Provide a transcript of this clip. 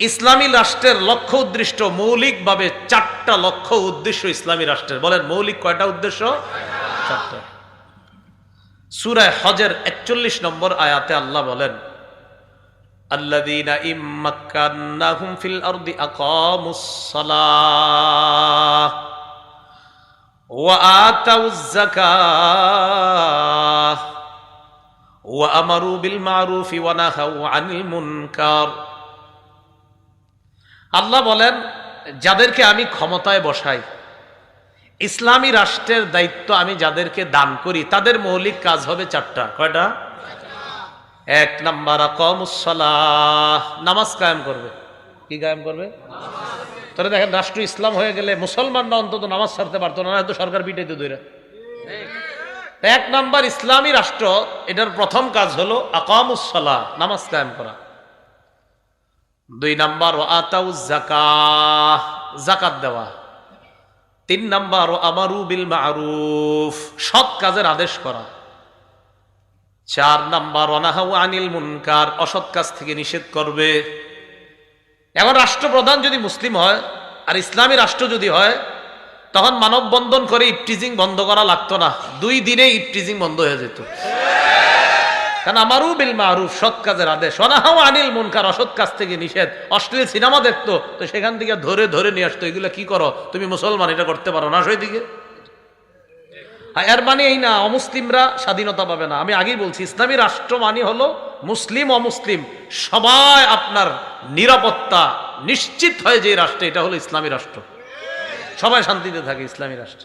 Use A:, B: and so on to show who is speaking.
A: ইসলামী রাষ্ট্রের লক্ষ্য উদ্দেশ্য মৌলিকভাবে 4টা লক্ষ্য উদ্দেশ্য ইসলামী রাষ্ট্রের। বলেন মৌলিক কয়টা উদ্দেশ্য? 4টা। সূরা হজের 41 নম্বর আয়াতে আল্লাহ বলেন, আল্লাযীনা ইম্মাক্কান্নাহুম ফিল আরদি আকামুস সালাহ ওয়া আতাউয যাকাহ ওয়া আমারু বিল মা'রুফি ওয়া নাহাউ আনিল মুনকার। আল্লাহ বলেন, যাদেরকে আমি ক্ষমতায় বসাই, ইসলামী রাষ্ট্রের দায়িত্ব আমি যাদেরকে দান করি, তাদের মৌলিক কাজ হবে 4টা। কয়টা? 1 নাম্বার আকামুস সালাহ, নামাজ কায়েম করবে। কি কায়েম করবে? তাহলে দেখেন, রাষ্ট্র ইসলাম হয়ে গেলে মুসলমানরা অন্তত নামাজ ছাড়তে পারতো না, হয়তো সরকার পিটাইতে দইরা। 1 নাম্বার ইসলামী রাষ্ট্র, এটার প্রথম কাজ হলো আকামুস সালাহ, নামাজ কায়েম করা। 2 নাম্বার ও আতাউয যাকাহ, যাকাত দেওয়া। 3 নাম্বার ও আমারু বিল মা'রুফ, সৎ কাজের আদেশ করা। 4 নাম্বার ও নাহাউ আনিল মুনকার, অসৎ কাজ থেকে নিষেধ করবে। এখন রাষ্ট্রপ্রধান যদি মুসলিম হয় আর ইসলামী রাষ্ট্র যদি হয়, তখন মানববন্ধন করে ইফটিজিং বন্ধ করা লাগতো না, 2 দিনে ইফটিজিং বন্ধ হয়ে যেত। কারণ আমারু বিল মা'রুফ, সৎ কাজের আদেশ, ওয়ানাহাউ আনিল মুনকার, অসৎ কাজ থেকে নিষেধ। অশ্লীল সিনেমা দেখতো, তো সেখান থেকে ধরে ধরে নিয়ে আসতো, এগুলো কি করো তুমি মুসলমান, এটা করতে পারো না। সেই দিকে এর মানে এই না অমুসলিমরা স্বাধীনতা পাবে না। আমি আগেই বলছি, ইসলামী রাষ্ট্র মানে হলো মুসলিম অমুসলিম সবাই আপনার নিরাপত্তা নিশ্চিত হয় যে রাষ্ট্র, এটা হলো ইসলামী রাষ্ট্র, সবাই শান্তিতে থাকে ইসলামী রাষ্ট্র।